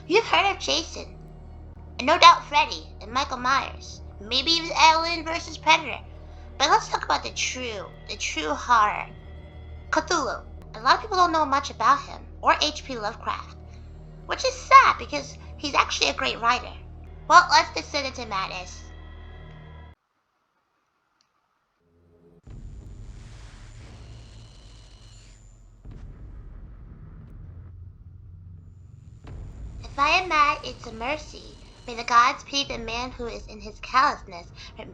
You've heard of Jason, and no doubt Freddy and Michael Myers, maybe even Alien vs. Predator. But let's talk about the true horror. Cthulhu. A lot of people don't know much about him, or H.P. Lovecraft, which is sad because he's actually a great writer. Well, let's descend into madness. If I am mad, it's a mercy. May the gods pity the man who is in his callousness. Okay.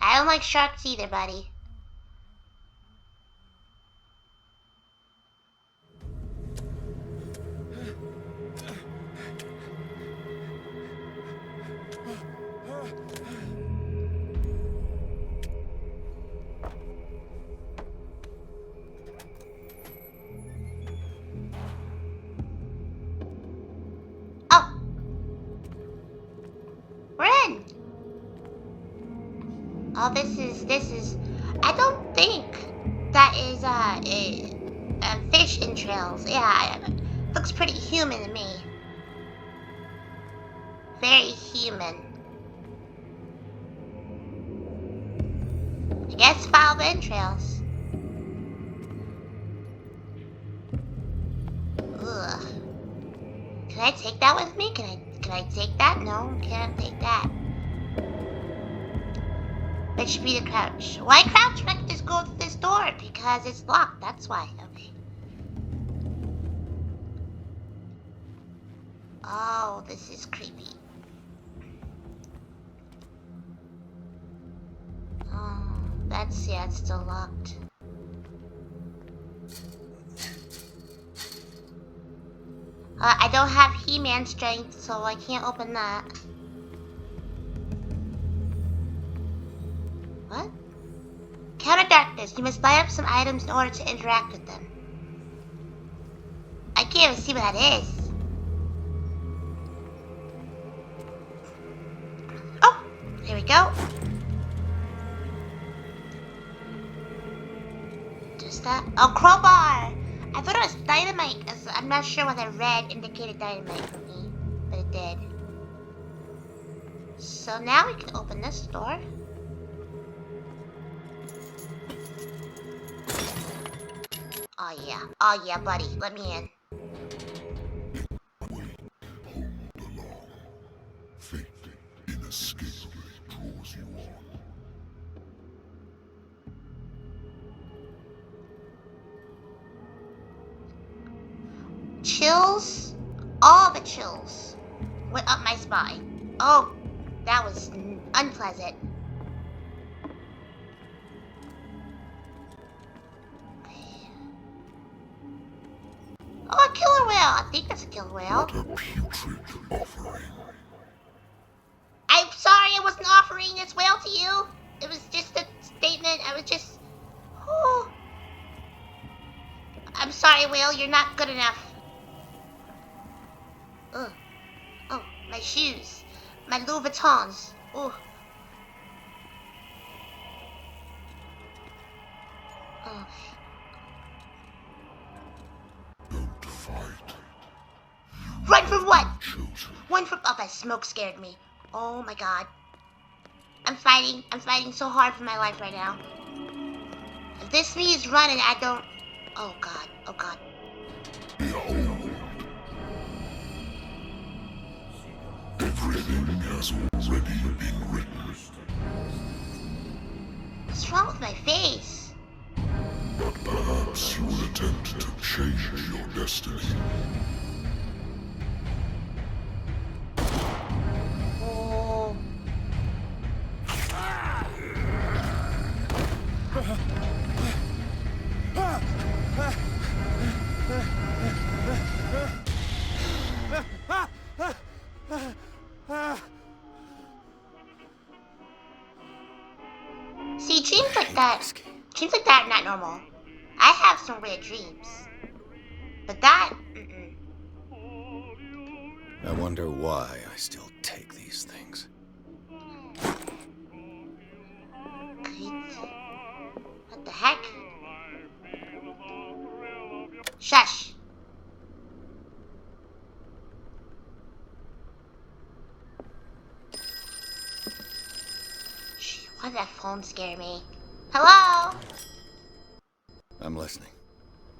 I don't like sharks either, buddy. Oh! We're in! Oh, this is... I don't think that is, fish entrails. Yeah, looks pretty human to me. Very human. I guess follow the entrails. Ugh. Can I take that with me? Can I take that? No, can't take that. It should be the crouch. Why crouch? I can just go through this door because it's locked. That's why. Okay. Oh, this is creepy. Oh, yeah, it's still locked. I don't have He-Man strength, so I can't open that. What? Counter darkness. You must light up some items in order to interact with them. I can't even see what that is. Oh, here we go. Just that. Oh, crowbar. I thought it was dynamite. I'm not sure why the red indicated dynamite for me, but it did. So now we can open this door. Oh yeah, buddy, let me in. Hold along. Fate inescapably draws you on. Chills? All the chills went up my spine. Oh, that was unpleasant. Oh, a killer whale. I think that's a killer whale. What a putrid offering. I'm sorry I wasn't offering this whale to you. It was just a statement. I was just... Oh. I'm sorry, whale. You're not good enough. Ugh. Oh, my shoes. My Louis Vuittons. Oh. Oh. Don't fight. Run from what? Chosen. Run from... Oh, that smoke scared me. Oh my god. I'm fighting so hard for my life right now. If this means running, I don't... Oh god, oh god. Behold. Everything has already been written. What's wrong with my face? But perhaps you will attempt to change your destiny. Oh. See, dreams like that are not normal. I have some weird dreams. But that, I wonder why I still take these things. Great. What the heck? Shush. Shh, why did that phone scare me? Hello? I'm listening.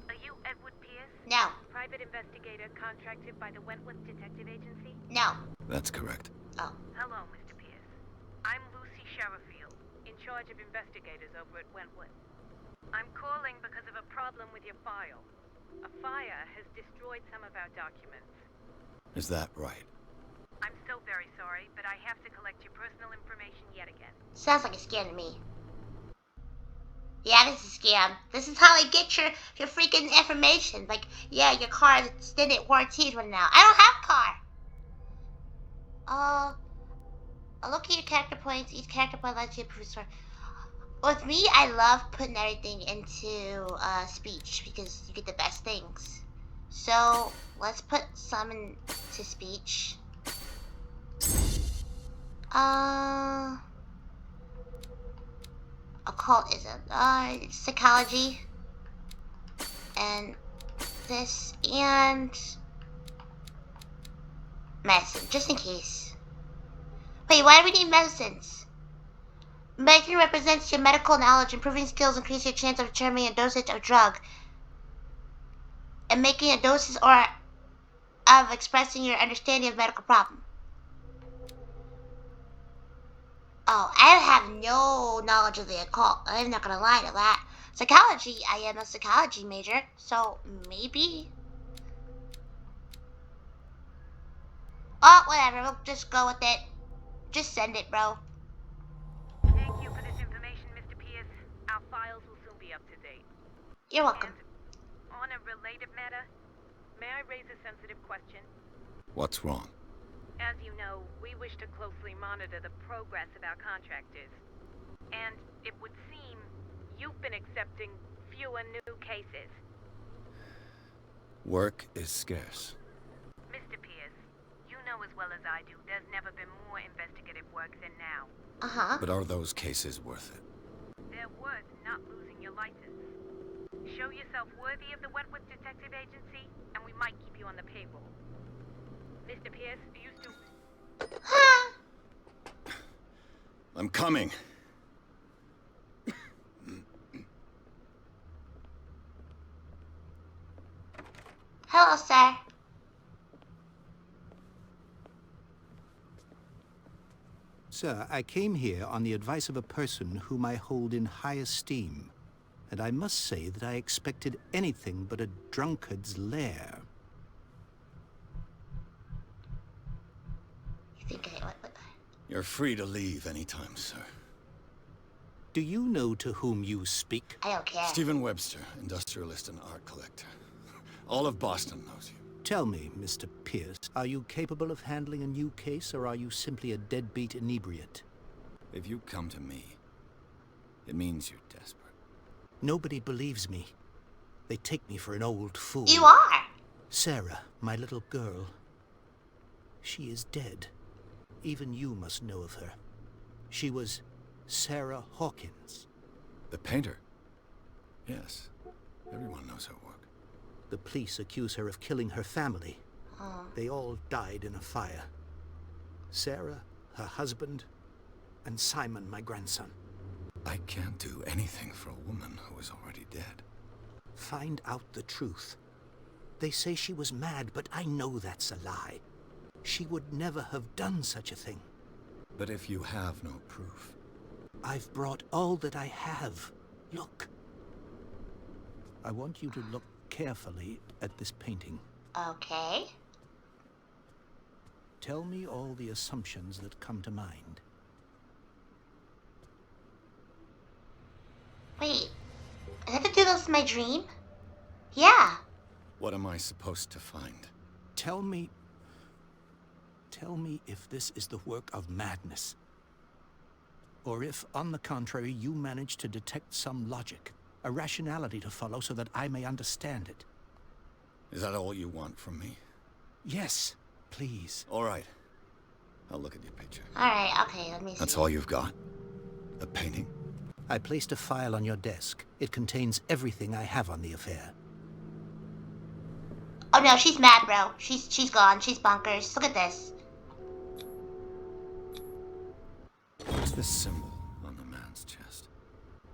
Are you Edward Pierce? No. Private investigator contracted by the Wentworth Detective Agency? No. That's correct. Oh. Hello, Mr. Pierce. I'm Lucy Sherifield, in charge of investigators over at Wentworth. I'm calling because of a problem with your file. A fire has destroyed some of our documents. Is that right? I'm so very sorry, but I have to collect your personal information yet again. Sounds like a scam to me. Yeah, this is a scam. This is how I get your freaking information. Like, yeah, your car's extended warranty running out. I don't have a car. Look at your character points. Each character point lets you improve story. With me, I love putting everything into speech because you get the best things. So let's put some into speech. Occultism, psychology, and this, and medicine, just in case. Wait, why do we need medicines? Medicine represents your medical knowledge. Improving skills increase your chance of determining a dosage of drug, and making a dosage or of expressing your understanding of medical problem. Oh, I have no knowledge of the occult. I'm not gonna lie to that. Psychology, I am a psychology major, so maybe. Oh, whatever, we'll just go with it. Just send it, bro. Thank you for this information, Mr. Pierce. Our files will soon be up to date. You're welcome. And on a related matter, may I raise a sensitive question? What's wrong? As you know, we wish to closely monitor the progress of our contractors. And it would seem you've been accepting fewer new cases. Work is scarce. Mr. Pierce, you know as well as I do, there's never been more investigative work than now. Uh-huh. But are those cases worth it? They're worth not losing your license. Show yourself worthy of the Wentworth Detective Agency, and we might keep you on the payroll. Mr. Pierce, you still... I'm coming. Hello, sir. Sir, I came here on the advice of a person whom I hold in high esteem, and I must say that I expected anything but a drunkard's lair. You think what? You're free to leave anytime, sir. Do you know to whom you speak? I don't care. Stephen Webster, industrialist and art collector. All of Boston knows you. Tell me, Mr. Pierce, are you capable of handling a new case, or are you simply a deadbeat inebriate? If you come to me, it means you're desperate. Nobody believes me. They take me for an old fool. You are. Sarah, my little girl, she is dead. Even you must know of her. She was Sarah Hawkins. The painter? Yes. Everyone knows her work. The police accuse her of killing her family. Oh. They all died in a fire. Sarah, her husband, and Simon, my grandson. I can't do anything for a woman who is already dead. Find out the truth. They say she was mad, but I know that's a lie. She would never have done such a thing. But if you have no proof... I've brought all that I have. Look. I want you to look carefully at this painting. Okay. Tell me all the assumptions that come to mind. Wait. I have to do this in my dream? Yeah. What am I supposed to find? Tell me if this is the work of madness. Or if, on the contrary, you manage to detect some logic, a rationality to follow so that I may understand it. Is that all you want from me? Yes, please. All right. I'll look at your picture. Alright, okay, let me see. That's all you've got? A painting? I placed a file on your desk. It contains everything I have on the affair. Oh no, she's mad, bro. She's gone. She's bonkers. Look at this. What's this symbol on the man's chest?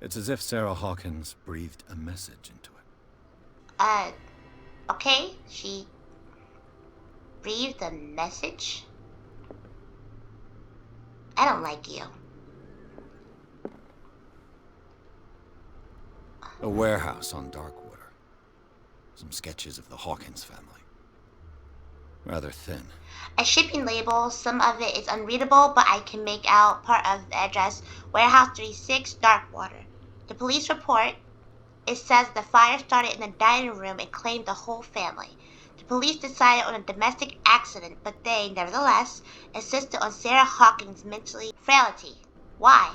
It's as if Sarah Hawkins breathed a message into it. Okay. She breathed a message? I don't like you. A warehouse on Darkwater. Some sketches of the Hawkins family. Rather thin. A shipping label, some of it is unreadable, but I can make out part of the address, Warehouse 36, Darkwater. The police report, it says the fire started in the dining room and claimed the whole family. The police decided on a domestic accident, but they, nevertheless, insisted on Sarah Hawkins' mentally frailty. Why?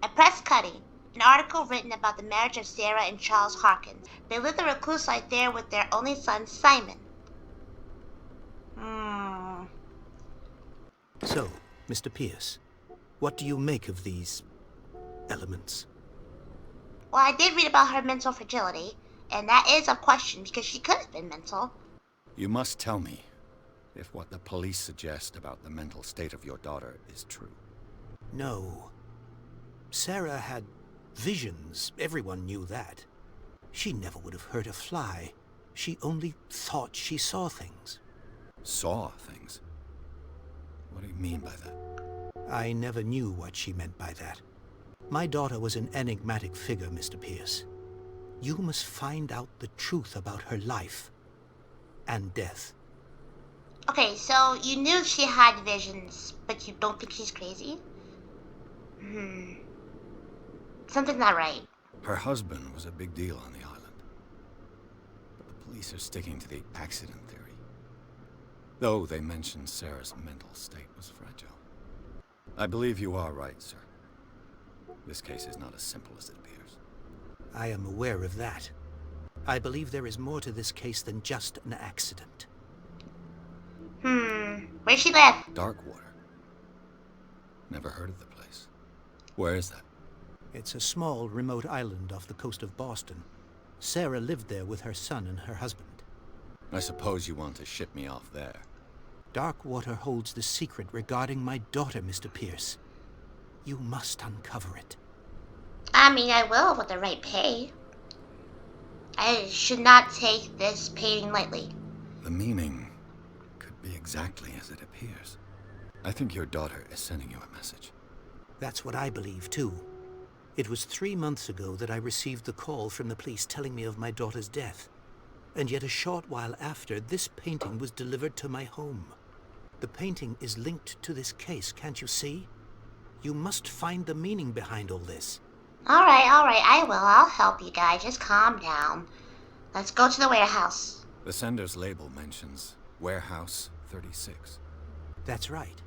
A press cutting. An article written about the marriage of Sarah and Charles Hawkins. They lived a recluse life there with their only son, Simon. So, Mr. Pierce, what do you make of these elements? Well, I did read about her mental fragility, and that is a question because she could have been mental. You must tell me if what the police suggest about the mental state of your daughter is true. No. Sarah had visions. Everyone knew that. She never would have hurt a fly. She only thought she saw things. Saw things? What do you mean by that? I never knew what she meant by that. My daughter was an enigmatic figure, Mr. Pierce. You must find out the truth about her life and death. Okay, so you knew she had visions, but you don't think she's crazy? Something's not right. Her husband was a big deal on the island. But the police are sticking to the accident theory. Though they mentioned Sarah's mental state was fragile. I believe you are right, sir. This case is not as simple as it appears. I am aware of that. I believe there is more to this case than just an accident. Where's she live? Darkwater. Never heard of the place. Where is that? It's a small, remote island off the coast of Boston. Sarah lived there with her son and her husband. I suppose you want to ship me off there. Darkwater holds the secret regarding my daughter, Mr. Pierce. You must uncover it. I mean, I will with the right pay. I should not take this painting lightly. The meaning could be exactly as it appears. I think your daughter is sending you a message. That's what I believe, too. It was 3 months ago that I received the call from the police telling me of my daughter's death. And yet a short while after, this painting was delivered to my home. The painting is linked to this case, can't you see? You must find the meaning behind all this. Alright, I will. I'll help you guys. Just calm down. Let's go to the warehouse. The sender's label mentions Warehouse 36. That's right.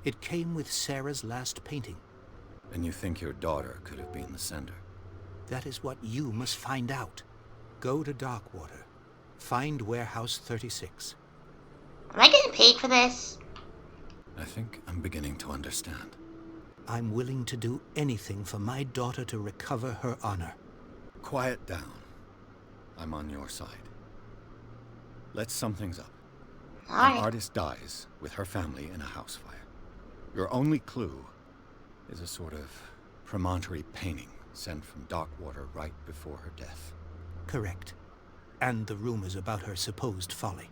It came with Sarah's last painting. And you think your daughter could have been the sender? That is what you must find out. Go to Darkwater. Find Warehouse 36. Am I getting paid for this? I think I'm beginning to understand. I'm willing to do anything for my daughter to recover her honor. Quiet down. I'm on your side. Let's sum things up. An artist dies with her family in a house fire. Your only clue is a sort of promontory painting sent from Darkwater right before her death. Correct. And the rumors about her supposed folly.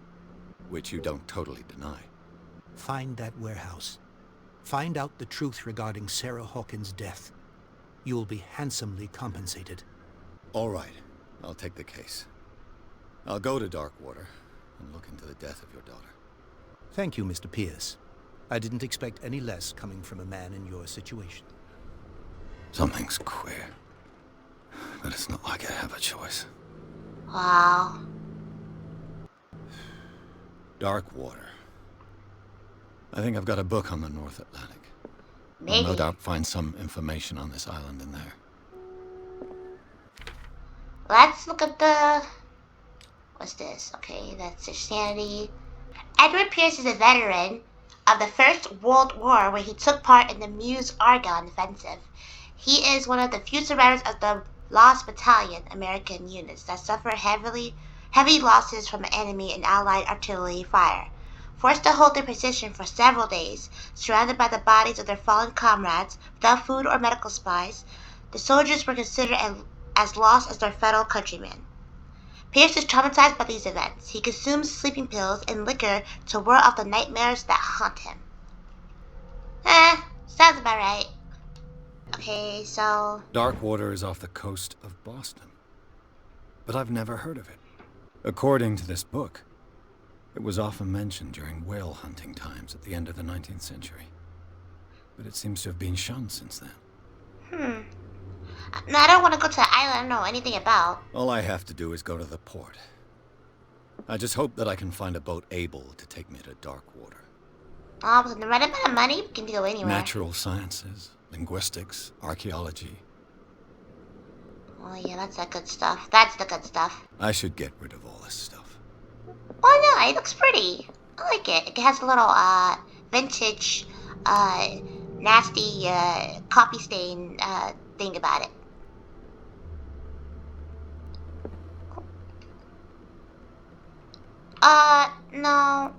Which you don't totally deny. Find that warehouse. Find out the truth regarding Sarah Hawkins' death. You'll be handsomely compensated. All right. I'll take the case. I'll go to Darkwater and look into the death of your daughter. Thank you, Mr. Pierce. I didn't expect any less coming from a man in your situation. Something's queer. But it's not like I have a choice. Wow. Darkwater. I think I've got a book on the North Atlantic. Maybe. I'll no doubt find some information on this island in there. Let's look at the... What's this? Okay, that's their sanity. Edward Pierce is a veteran of the First World War where he took part in the Meuse-Argonne offensive. He is one of the few survivors of the Lost Battalion American units that suffered heavy losses from enemy and Allied artillery fire. Forced to hold their position for several days, surrounded by the bodies of their fallen comrades, without food or medical supplies, the soldiers were considered as lost as their fellow countrymen. Pierce is traumatized by these events. He consumes sleeping pills and liquor to ward off the nightmares that haunt him. Sounds about right. Okay, so... Darkwater is off the coast of Boston. But I've never heard of it. According to this book, it was often mentioned during whale hunting times at the end of the 19th century. But it seems to have been shunned since then. No, I don't want to go to the island I don't know anything about. All I have to do is go to the port. I just hope that I can find a boat able to take me to Darkwater. Oh, with the right amount of money, we can go anywhere. Natural sciences, linguistics, archaeology. Oh yeah, that's the good stuff. That's the good stuff. I should get rid of all this stuff. Oh no, it looks pretty. I like it. It has a little, vintage, nasty, coffee stain, thing about it. No.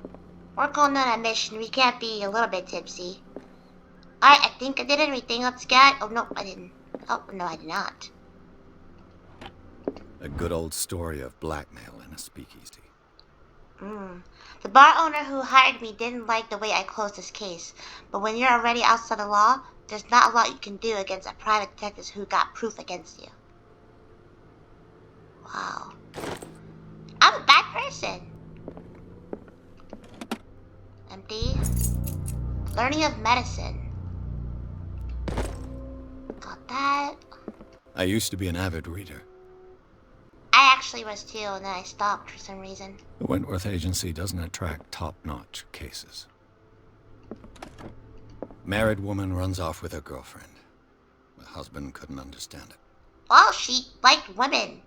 We're going on a mission. We can't be a little bit tipsy. Alright, I think I did everything. Let's get... Oh, no, I didn't. Oh, no, I did not. A good old story of blackmail in a speakeasy. The bar owner who hired me didn't like the way I closed this case. But when you're already outside the law, there's not a lot you can do against a private detective who got proof against you. Wow. I'm a bad person. Empty. Learning of medicine. Got that. I used to be an avid reader. I actually was too, and then I stopped for some reason. The Wentworth Agency doesn't attract top-notch cases. Married woman runs off with her girlfriend. The husband couldn't understand it. Well, she liked women.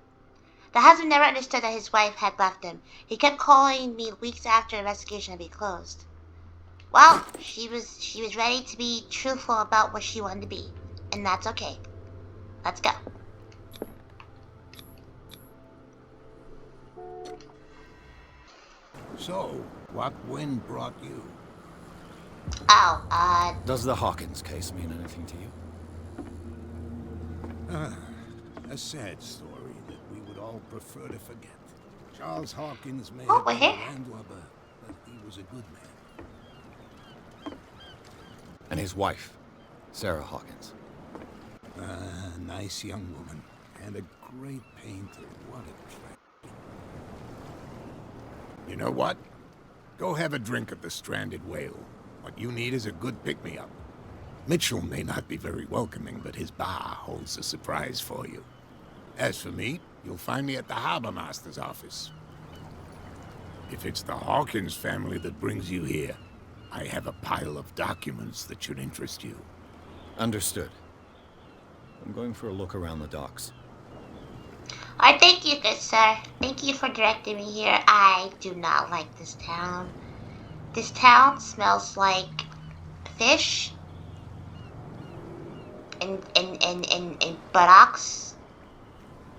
The husband never understood that his wife had left him. He kept calling me weeks after the investigation had been closed. Well, she was ready to be truthful about what she wanted to be. And that's okay. Let's go. So, what wind brought you? Oh, Does the Hawkins case mean anything to you? A sad story that we would all prefer to forget. Charles Hawkins may Oh, have we're been here. a landlubber, but he was a good man. And his wife, Sarah Hawkins. A nice young woman, and a great painter. What a tragedy. You know what? Go have a drink at the Stranded Whale. What you need is a good pick-me-up. Mitchell may not be very welcoming, but his bar holds a surprise for you. As for me, you'll find me at the Harbor Master's office. If it's the Hawkins family that brings you here, I have a pile of documents that should interest you. Understood. I'm going for a look around the docks. Alright, thank you, good sir. Thank you for directing me here. I do not like this town. This town smells like fish and buttocks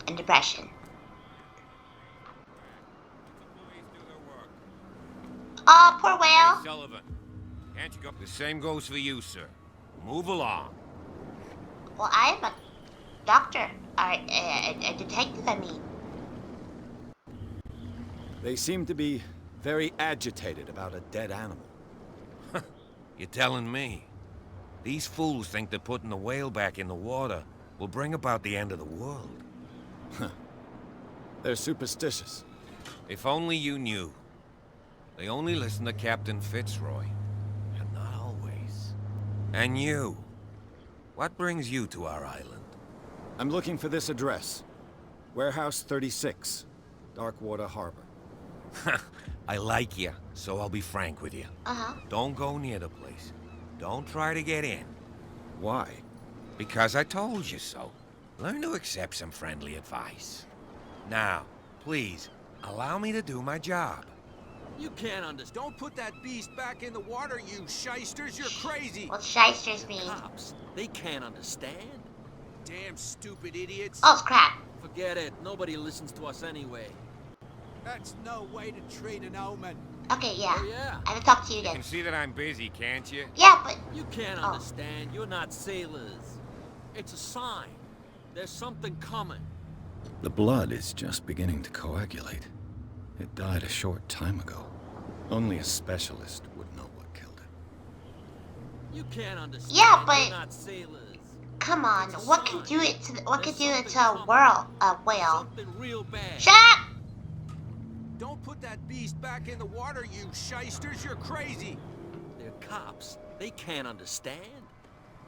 and depression. Oh, poor whale. Sullivan, can't you go? The same goes for you, sir. Move along. Well, I am a doctor. A detective, I mean. They seem to be very agitated about a dead animal. You're telling me? These fools think that putting the whale back in the water will bring about the end of the world. They're superstitious. If only you knew. They only listen to Captain Fitzroy. And not always. And you. What brings you to our island? I'm looking for this address. Warehouse 36, Darkwater Harbor. I like you, so I'll be frank with you. Don't go near the place. Don't try to get in. Why? Because I told you so. Learn to accept some friendly advice. Now, please, allow me to do my job. You can't understand. Don't put that beast back in the water, you shysters. You're crazy. What shysters mean? Cops, they can't understand. Damn stupid idiots. Oh crap. Forget it. Nobody listens to us anyway. That's no way to treat an omen. Okay, yeah. Oh, yeah. I have to talk to you You then. can see that I'm busy, can't you? Yeah, but You can't Oh. understand. You're not sailors. It's a sign. There's something coming. The blood is just beginning to coagulate. It died a short time ago. Only a specialist would know what killed it. You can't understand. Yeah, but- You're not sailors. come on. It's a What can sign. do it to what can There's do it to something a coming. whale? Something real bad. Shut up! Don't put that beast back in the water, you shysters. You're crazy. They're cops. They can't understand.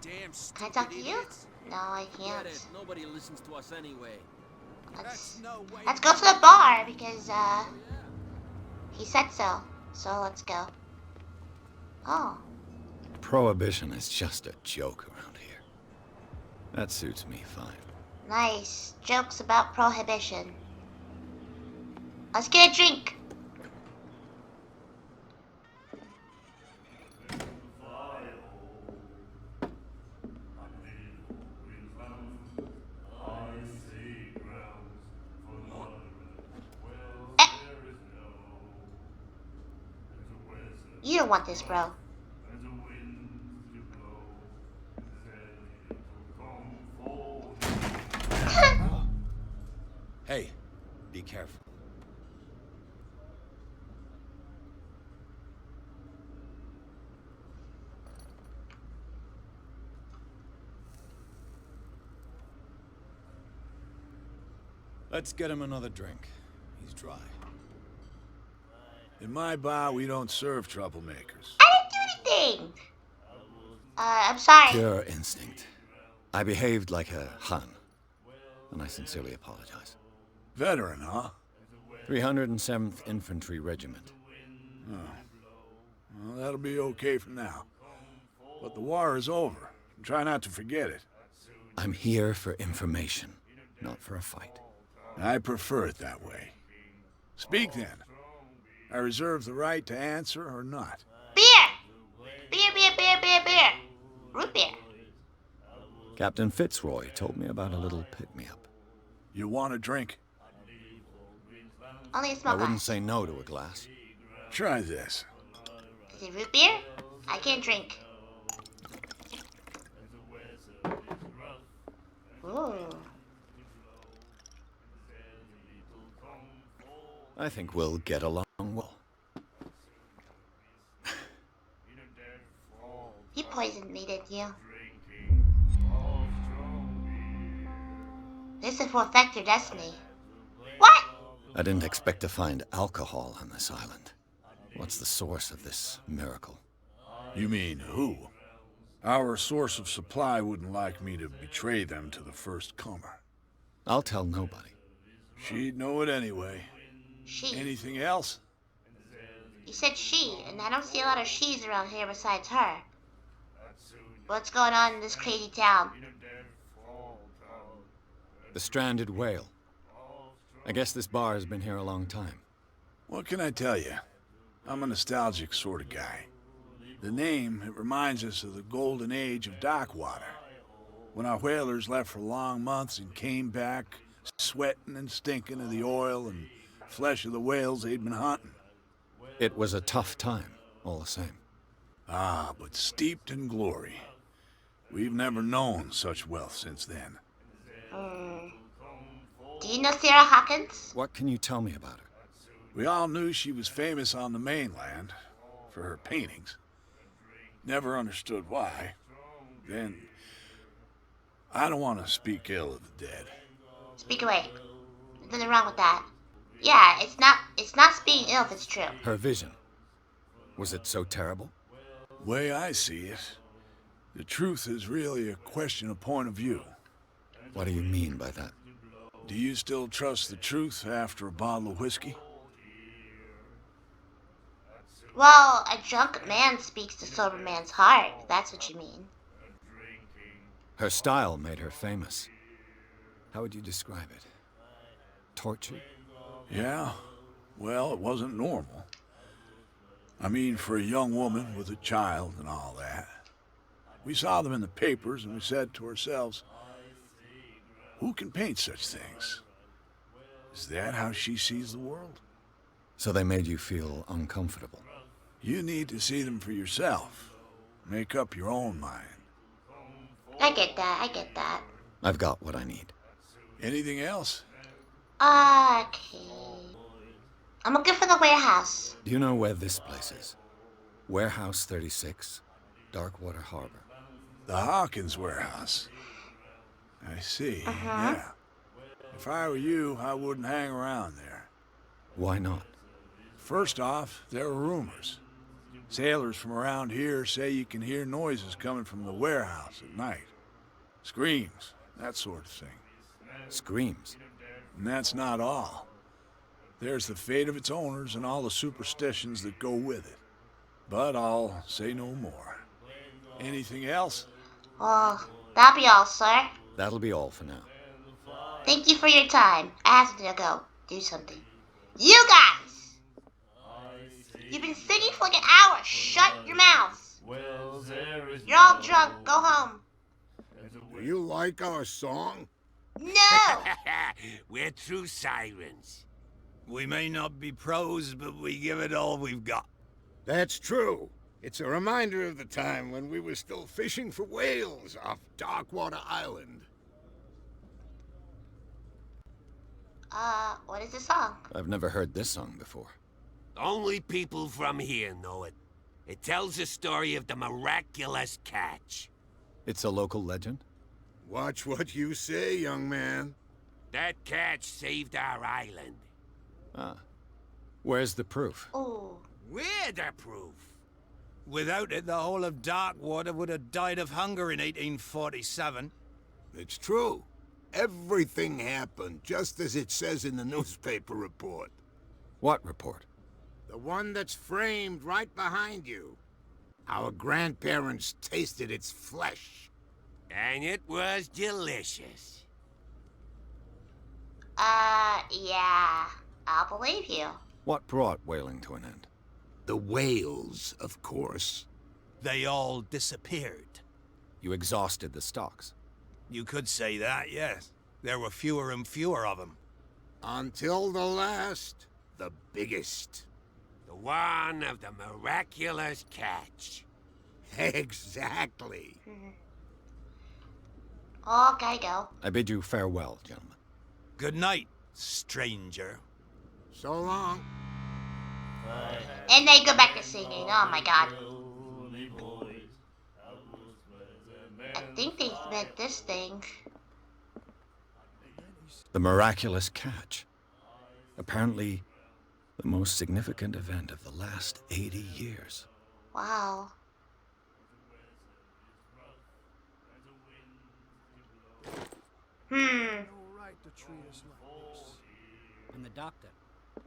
Damn Can I stupid talk to you? idiots. No, I Forget can't. it. Nobody listens to us anyway. Let's No way. let's go to the bar because Yeah. he said so. So let's go. Oh. Prohibition is just a joke around here. That suits me fine. Nice. Jokes about prohibition. Let's get a drink. You don't want this, bro. Hey, be careful. Let's get him another drink. He's dry. In my bar, we don't serve troublemakers. I didn't do anything. I'm sorry. Pure instinct. I behaved like a Hun, and I sincerely apologize. Veteran, huh? 307th Infantry Regiment. Well, that'll be okay for now. But the war is over. Try not to forget it. I'm here for information, not for a fight. I prefer it that way. Speak then. I reserve the right to answer or not. Beer! Beer, beer, beer, beer, beer. Root beer. Captain Fitzroy told me about a little pick-me-up. You want a drink? Only a I small wouldn't glass. say no to a glass. Try this. Is it root beer? I can't drink. Ooh. I think we'll get along well. You poisoned me, didn't you? This is for affect your destiny. What? I didn't expect to find alcohol on this island. What's the source of this miracle? You mean who? Our source of supply wouldn't like me to betray them to the first comer. I'll tell nobody. She'd know it anyway. She. Anything else? You said she, and I don't see a lot of she's around here besides her. What's going on in this crazy town? The stranded whale. I guess this bar has been here a long time. What can I tell you? I'm a nostalgic sort of guy. The name, it reminds us of the golden age of dockwater. When our whalers left for long months and came back, sweating and stinking of the oil and flesh of the whales they'd been hunting. It was a tough time, all the same. Ah, but steeped in glory. We've never known such wealth since then. Do you know Sarah Hawkins? What can you tell me about her? We all knew she was famous on the mainland for her paintings. Never understood why. Then, I don't want to speak ill of the dead. Speak away. There's nothing wrong with that. Yeah, it's not speaking ill if it's true. Her vision. Was it so terrible? Way I see it, the truth is really a question of point of view. What do you mean by that? Do you still trust the truth after a bottle of whiskey? Well, a drunk man speaks to sober man's heart. If that's what you mean. Her style made her famous. How would you describe it? Tortured? Yeah, well, it wasn't normal. I mean, for a young woman with a child and all that. We saw them in the papers and we said to ourselves, who can paint such things? Is that how she sees the world? So they made you feel uncomfortable? You need to see them for yourself. Make up your own mind. I get that. I've got what I need. Anything else? Okay. I'm looking for the warehouse. Do you know where this place is? Warehouse 36, Darkwater Harbor. The Hawkins warehouse. I see, yeah. If I were you, I wouldn't hang around there. Why not? First off, there are rumors. Sailors from around here say you can hear noises coming from the warehouse at night. Screams, that sort of thing. Screams? And that's not all. There's the fate of its owners and all the superstitions that go with it. But I'll say no more. Anything else? Well, that'll be all, sir. That'll be all for now. Thank you for your time. I have to go do something. You guys! You've been singing for like an hour. Shut your mouths. You're all drunk. Go home. Do you like our song? No! We're true sirens. We may not be pros, but we give it all we've got. That's true. It's a reminder of the time when we were still fishing for whales off Darkwater Island. What is the song? I've never heard this song before. Only people from here know it. It tells the story of the miraculous catch. It's a local legend? Watch what you say, young man. That catch saved our island. Ah. Where's the proof? Ooh. We're the proof. Without it, the whole of Darkwater would have died of hunger in 1847. It's true. Everything happened just as it says in the newspaper report. What report? The one that's framed right behind you. Our grandparents tasted its flesh. And it was delicious. Yeah. I'll believe you. What brought whaling to an end? The whales, of course. They all disappeared. You exhausted the stocks. You could say that, yes. There were fewer and fewer of them. Until the last, the biggest. The one of the miraculous catch. Exactly. Okay, go. I bid you farewell, gentlemen. Good night, stranger. So long. And they go back to singing. Oh my god. I think they meant this thing. The miraculous catch. Apparently, the most significant event of the last 80 years. Wow. And the doctor,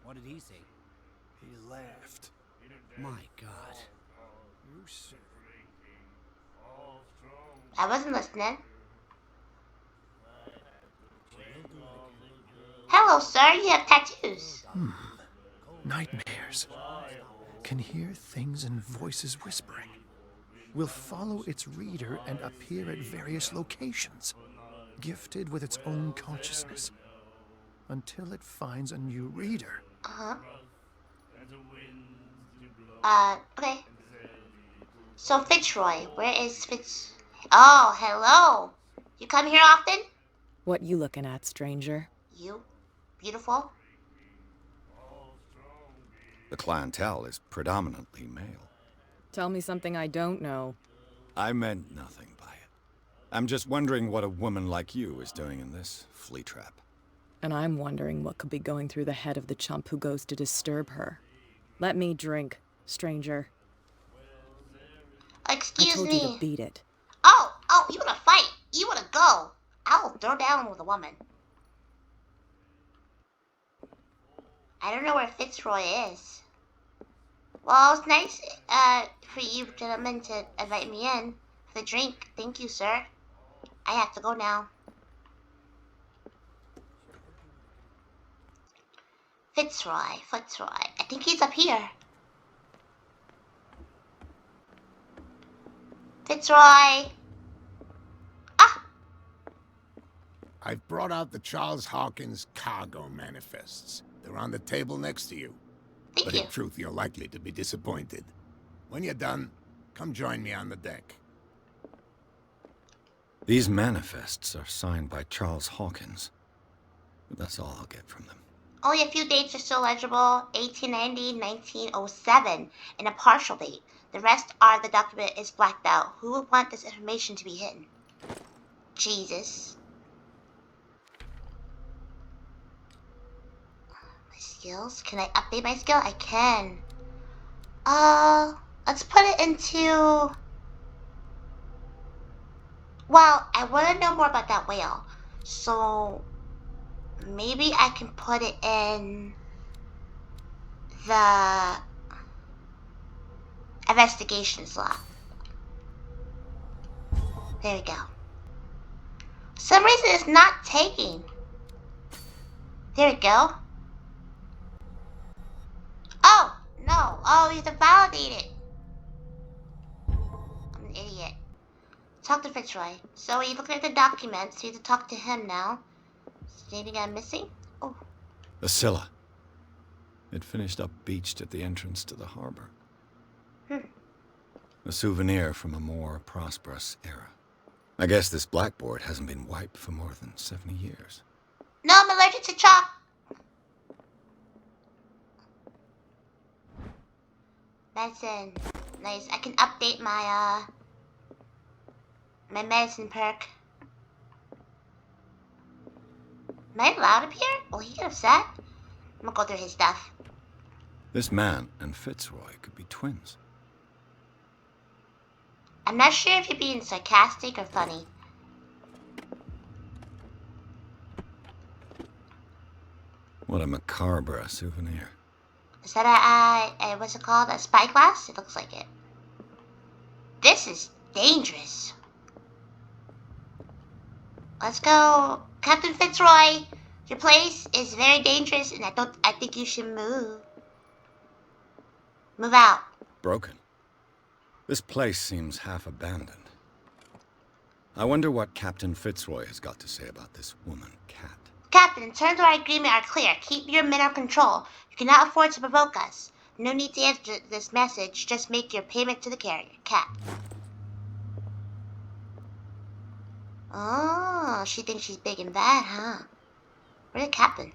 what did he say? He laughed. My God. You said I wasn't listening. Hello, sir. You have tattoos. Nightmares. Can hear things and voices whispering. Will follow its reader and appear at various locations, gifted with its own consciousness, until it finds a new reader. Okay. So Fitzroy, where is Fitz? Oh, hello. You come here often? What you looking at, stranger? You? Beautiful? The clientele is predominantly male. Tell me something I don't know. I meant nothing by it. I'm just wondering what a woman like you is doing in this flea trap. And I'm wondering what could be going through the head of the chump who goes to disturb her. Let me drink, stranger. Excuse I told me. you to beat it. Oh, you wanna fight? You wanna go? I'll throw down with a woman. I don't know where Fitzroy is. Well, it's nice for you gentlemen to invite me in for the drink. Thank you, sir. I have to go now. Fitzroy. I think he's up here. Fitzroy! Ah! I've brought out the Charles Hawkins cargo manifests. They're on the table next to you. Thank But you. in truth, you're likely to be disappointed. When you're done, come join me on the deck. These manifests are signed by Charles Hawkins. But that's all I'll get from them. Only a few dates are still legible. 1890, 1907, and a partial date. The rest are the document is blacked out. Who would want this information to be hidden? Jesus. My skills? Can I update my skill? I can. Let's put it into... Well, I want to know more about that whale. So, maybe I can put it in the investigation slot. There we go. For some reason it's not taking. There we go. Oh, no. Oh, you have to validate it. I'm an idiot. Talk to Fitzroy. So you looking at the documents. You have to talk to him now. Is there anything I'm missing? Oh. The Scylla. It finished up beached at the entrance to the harbor. A souvenir from a more prosperous era. I guess this blackboard hasn't been wiped for more than 70 years. No, I'm allergic to chalk. Medicine. Nice. I can update my, my medicine perk. Am I allowed up here? Will he get upset? I'm gonna go through his stuff. This man and Fitzroy could be twins. I'm not sure if you're being sarcastic or funny. What a macabre souvenir. Is that a what's it called? A spyglass? It looks like it. This is dangerous. Let's go. Captain Fitzroy, your place is very dangerous and I think you should move. Move out. Broken. This place seems half abandoned. I wonder what Captain Fitzroy has got to say about this woman, Cat. Captain, terms of our agreement are clear. Keep your men under control. You cannot afford to provoke us. No need to answer this message. Just make your payment to the carrier. Cat. Oh, she thinks she's big and bad, huh? Where's the captain?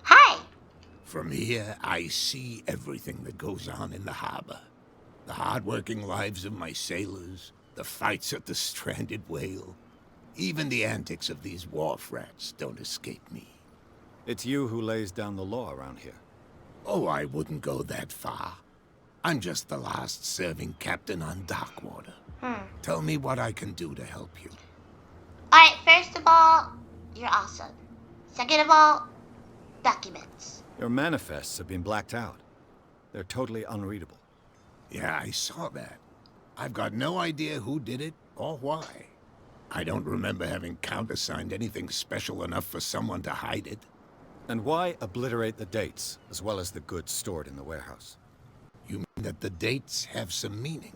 Hi! From here, I see everything that goes on in the harbor. The hard-working lives of my sailors, the fights at the stranded whale. Even the antics of these wharf rats don't escape me. It's you who lays down the law around here. Oh, I wouldn't go that far. I'm just the last serving captain on Darkwater. Tell me what I can do to help you. Alright, first of all, you're awesome. Second of all, documents. Your manifests have been blacked out. They're totally unreadable. Yeah, I saw that. I've got no idea who did it or why. I don't remember having countersigned anything special enough for someone to hide it. And why obliterate the dates, as well as the goods stored in the warehouse? You mean that the dates have some meaning?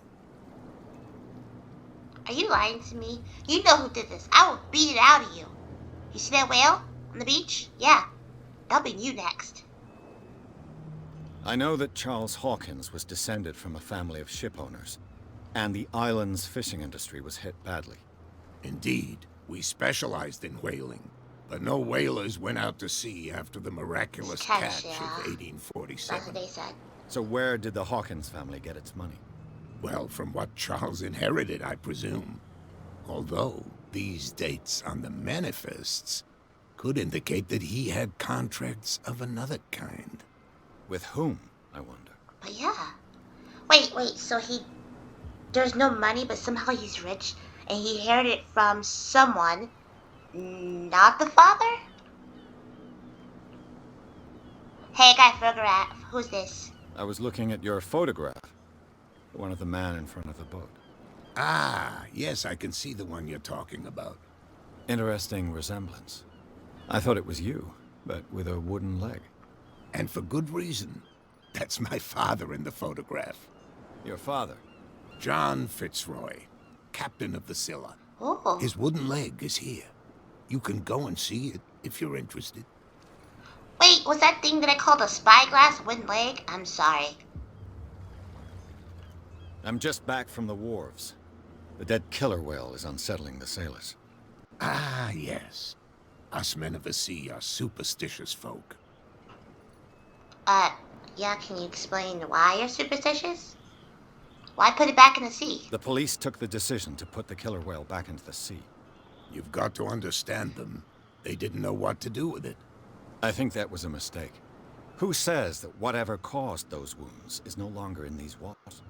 Are you lying to me? You know who did this. I will beat it out of you. You see that whale on the beach? Yeah. That'll be you next. I know that Charles Hawkins was descended from a family of ship owners, and the island's fishing industry was hit badly. Indeed, we specialized in whaling, but no whalers went out to sea after the miraculous catch of 1847. That's what they said. So where did the Hawkins family get its money? Well, from what Charles inherited, I presume. Although, these dates on the manifests could indicate that he had contracts of another kind. With whom, I wonder? But yeah. Wait, so there's no money, but somehow he's rich, and he inherited it from someone, not the father? Hey, guy photograph, who's this? I was looking at your photograph. The one of the man in front of the boat. Ah, yes, I can see the one you're talking about. Interesting resemblance. I thought it was you, but with a wooden leg. And for good reason. That's my father in the photograph. Your father? John Fitzroy, captain of the Scylla. Oh. His wooden leg is here. You can go and see it if you're interested. Wait, was that thing that I called a spyglass wooden leg? I'm sorry. I'm just back from the wharves. The dead killer whale is unsettling the sailors. Ah, yes. Us men of the sea are superstitious folk. Yeah, can you explain why you're superstitious? Why put it back in the sea? The police took the decision to put the killer whale back into the sea. You've got to understand them. They didn't know what to do with it. I think that was a mistake. Who says that whatever caused those wounds is no longer in these waters?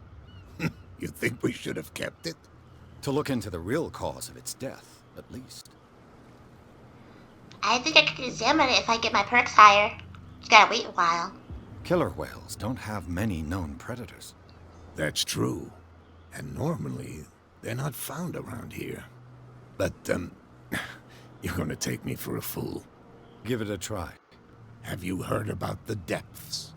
You think we should have kept it? To look into the real cause of its death, at least. I think I could examine it if I get my perks higher. Just gotta wait a while. Killer whales don't have many known predators. That's true. And normally, they're not found around here. But, you're gonna take me for a fool. Give it a try. Have you heard about the depths?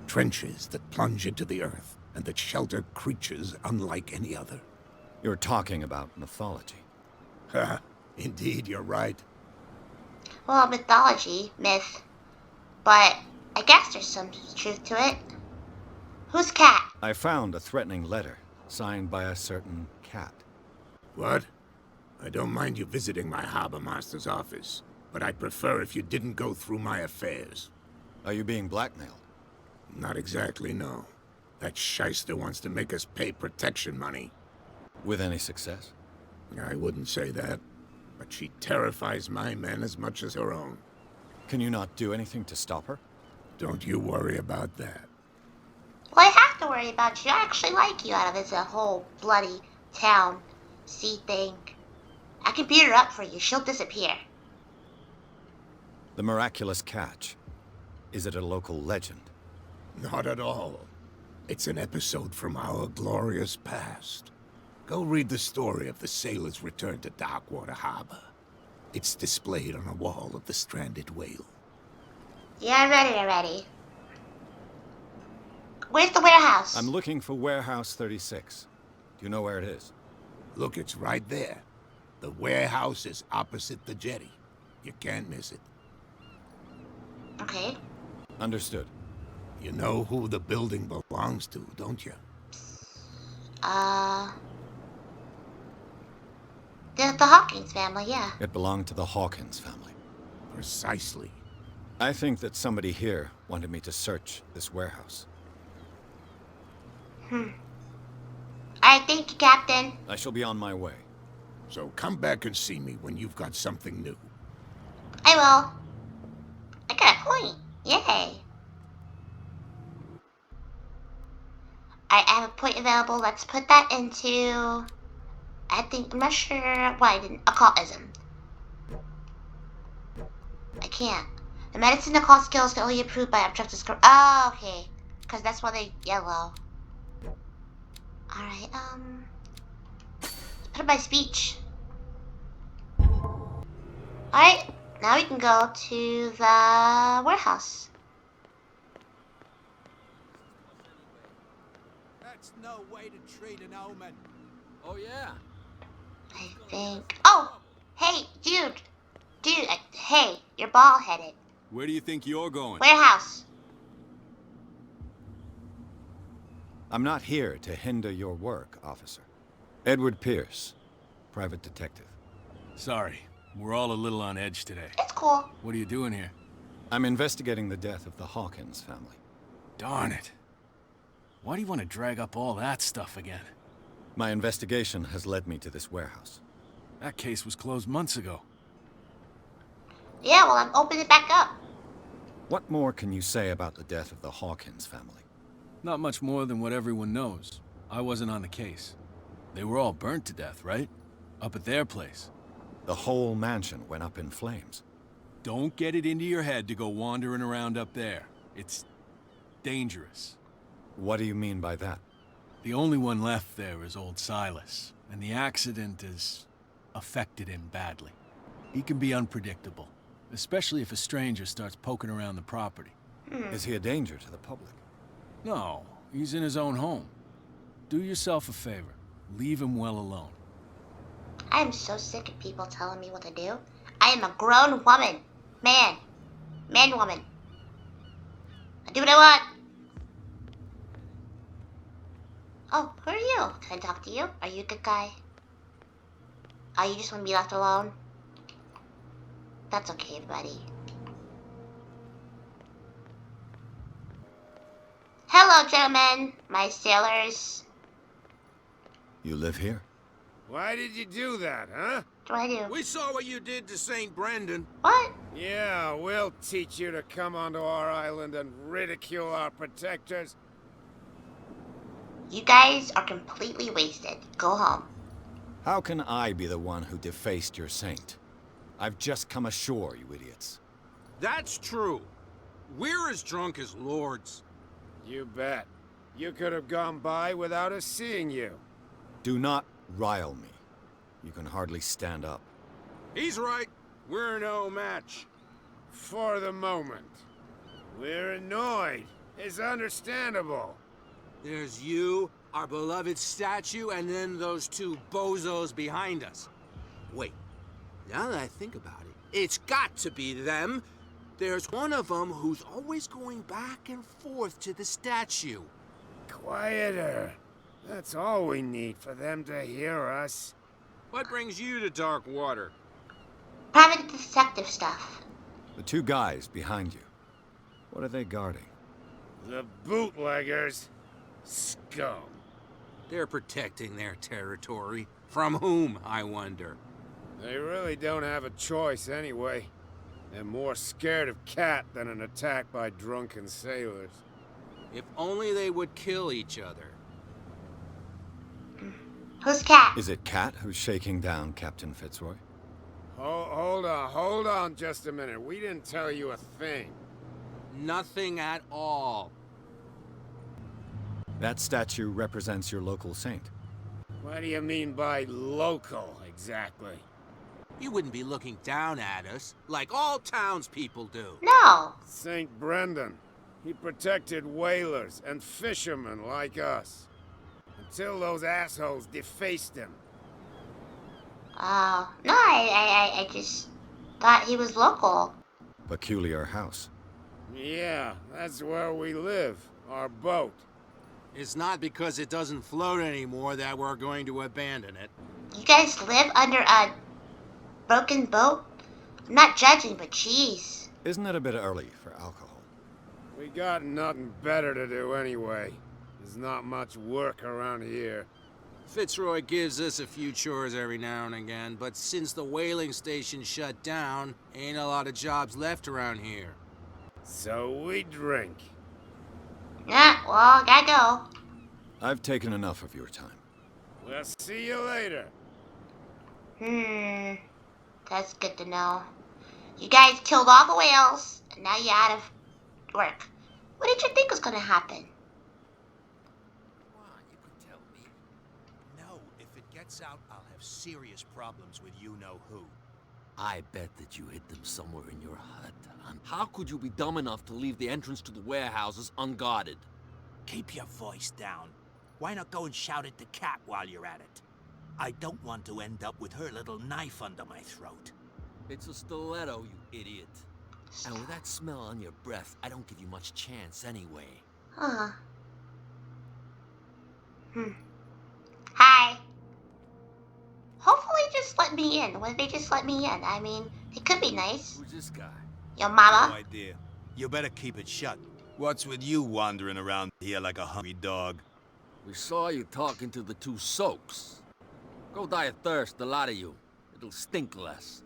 Trenches that plunge into the earth and that shelter creatures unlike any other. You're talking about mythology. Ha! Indeed, you're right. Well, mythology, myth. But I guess there's some truth to it. Who's Cat? I found a threatening letter signed by a certain cat. What? I don't mind you visiting my harbor master's office, but I'd prefer if you didn't go through my affairs. Are you being blackmailed? Not exactly, no. That shyster wants to make us pay protection money. With any success? I wouldn't say that, but she terrifies my men as much as her own. Can you not do anything to stop her? Don't you worry about that. Well, I have to worry about you. I actually like you out of this whole bloody town sea thing. I can beat her up for you. She'll disappear. The miraculous catch. Is it a local legend? Not at all. It's an episode from our glorious past. Go read the story of the sailor's return to Darkwater Harbor. It's displayed on a wall of the stranded whale. Yeah, I read it already. Where's the warehouse? I'm looking for Warehouse 36. Do you know where it is? Look, it's right there. The warehouse is opposite the jetty. You can't miss it. Okay. Understood. You know who the building belongs to, don't you? The Hawkins family, yeah. It belonged to the Hawkins family. Precisely. I think that somebody here wanted me to search this warehouse. Alright, thank you, Captain. I shall be on my way. So come back and see me when you've got something new. I will. I got a point. Yay. Alright, I have a point available. Let's put that into... I'm not sure why I didn't... Occultism. I can't. The medicine occult skills can only be improved by objectives. Oh, okay. Because that's why they're yellow. Alright, let's put my speech. Alright, now we can go to the warehouse. That's no way to treat an omen. Oh, yeah. I think... Oh! Hey, dude! Dude, hey, you're bald-headed. Where do you think you're going? Warehouse. I'm not here to hinder your work, officer. Edward Pierce, private detective. Sorry, we're all a little on edge today. It's cool. What are you doing here? I'm investigating the death of the Hawkins family. Darn it. Why do you want to drag up all that stuff again? My investigation has led me to this warehouse. That case was closed months ago. Yeah, well, I'm opening it back up. What more can you say about the death of the Hawkins family? Not much more than what everyone knows. I wasn't on the case. They were all burnt to death, right? Up at their place. The whole mansion went up in flames. Don't get it into your head to go wandering around up there. It's dangerous. What do you mean by that? The only one left there is old Silas, and the accident has affected him badly. He can be unpredictable, especially if a stranger starts poking around the property. Is he a danger to the public? No, he's in his own home. Do yourself a favor. Leave him well alone. I am so sick of people telling me what to do. I am a grown woman. Man, woman. I do what I want. Oh, who are you? Can I talk to you? Are you a good guy? Oh, you just want to be left alone? That's okay, buddy. Hello, gentlemen, my sailors. You live here? Why did you do that, huh? What do I do? We saw what you did to St. Brendan. What? Yeah, we'll teach you to come onto our island and ridicule our protectors. You guys are completely wasted. Go home. How can I be the one who defaced your saint? I've just come ashore, you idiots. That's true. We're as drunk as lords. You bet. You could have gone by without us seeing you. Do not rile me. You can hardly stand up. He's right. We're no match. For the moment. We're annoyed. It's understandable. There's you, our beloved statue, and then those two bozos behind us. Wait, now that I think about it, it's got to be them. There's one of them who's always going back and forth to the statue. Quieter. That's all we need for them to hear us. What brings you to Darkwater? Private detective stuff. The two guys behind you. What are they guarding? The bootleggers. Scum. They're protecting their territory. From whom, I wonder? They really don't have a choice anyway. They're more scared of Cat than an attack by drunken sailors. If only they would kill each other. Who's Cat? Is it Cat who's shaking down Captain Fitzroy? Hold on just a minute. We didn't tell you a thing. Nothing at all. That statue represents your local saint. What do you mean by local, exactly? You wouldn't be looking down at us, like all townspeople do. No. St. Brendan. He protected whalers and fishermen like us. Until those assholes defaced him. Oh, no, I just thought he was local. Peculiar house. Yeah, that's where we live. Our boat. It's not because it doesn't float anymore that we're going to abandon it. You guys live under a broken boat? I'm not judging, but jeez. Isn't it a bit early for alcohol? We got nothing better to do anyway. There's not much work around here. Fitzroy gives us a few chores every now and again, but since the whaling station shut down, ain't a lot of jobs left around here. So we drink. Yeah, well, gotta go. I've taken enough of your time. We'll see you later. That's good to know. You guys killed all the whales, and now you're out of work. What did you think was gonna happen? You could tell me. No, if it gets out, I'll have serious problems with you-know-who. I bet that you hid them somewhere in your hut. How could you be dumb enough to leave the entrance to the warehouses unguarded? Keep your voice down. Why not go and shout at the cat while you're at it? I don't want to end up with her little knife under my throat. It's a stiletto, you idiot. And with that smell on your breath, I don't give you much chance anyway. Huh. Hi. Hopefully just let me in. What if they just let me in? I mean, it could be nice. Who's this guy? Your mama? No idea. You better keep it shut. What's with you wandering around here like a hungry dog? We saw you talking to the two soaks. Go die of thirst, the lot of you. It'll stink less.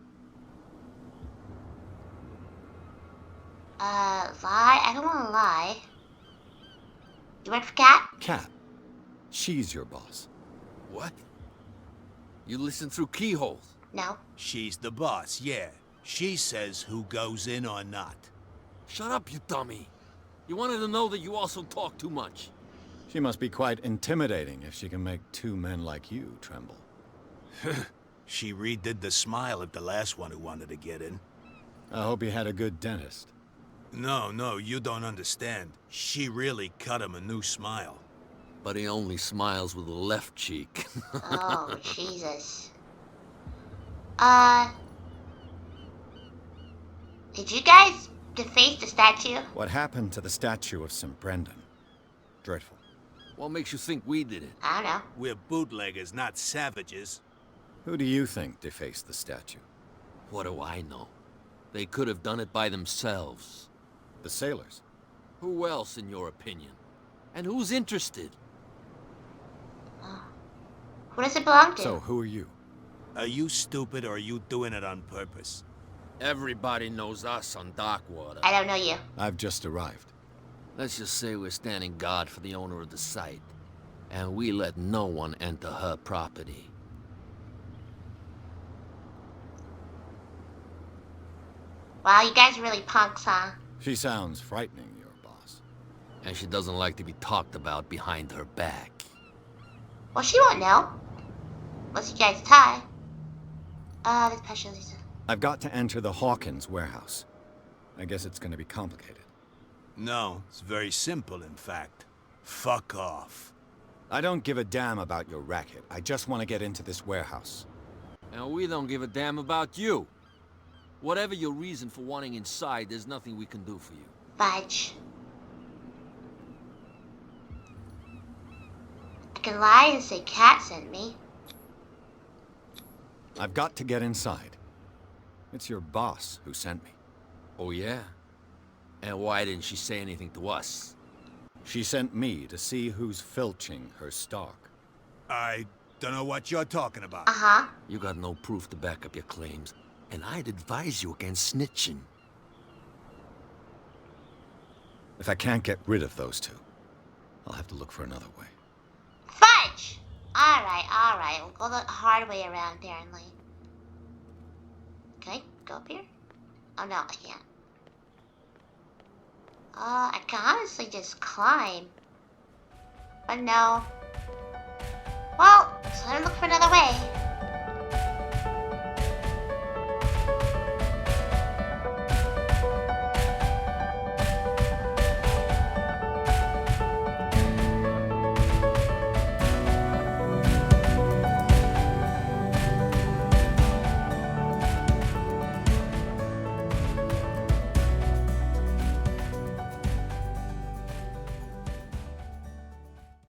Lie? I don't want to lie. You work for Cat? Cat. She's your boss. What? You listen through keyholes? No. She's the boss, yeah. She says who goes in or not. Shut up, you dummy. You wanted to know that you also talk too much. She must be quite intimidating if she can make two men like you tremble. She redid the smile at the last one who wanted to get in. I hope he had a good dentist. No, you don't understand. She really cut him a new smile. But he only smiles with the left cheek. Oh, Jesus. Did you guys deface the statue? What happened to the statue of St. Brendan? Dreadful. What makes you think we did it? I don't know. We're bootleggers, not savages. Who do you think defaced the statue? What do I know? They could have done it by themselves. The sailors? Who else, in your opinion? And who's interested? Who does it belong to? So, who are you? Are you stupid or are you doing it on purpose? Everybody knows us on Darkwater. I don't know you. I've just arrived. Let's just say we're standing guard for the owner of the site. And we let no one enter her property. Wow, you guys are really punks, huh? She sounds frightening, your boss. And she doesn't like to be talked about behind her back. Well, she won't know. Unless you guys tie. This pressure, Lisa. I've got to enter the Hawkins warehouse. I guess it's gonna be complicated. No, it's very simple, in fact. Fuck off. I don't give a damn about your racket. I just want to get into this warehouse. And we don't give a damn about you. Whatever your reason for wanting inside, there's nothing we can do for you. Fudge. I can lie and say Cat sent me. I've got to get inside. It's your boss who sent me. Oh, yeah? And why didn't she say anything to us? She sent me to see who's filching her stock. I don't know what you're talking about. Uh-huh. You got no proof to back up your claims, and I'd advise you against snitching. If I can't get rid of those two, I'll have to look for another way. Fudge! Alright. We'll go the hard way around, apparently. Can I go up here? Oh, no, I can't. I can honestly just climb. But no. Well, so I'm gonna look for another way.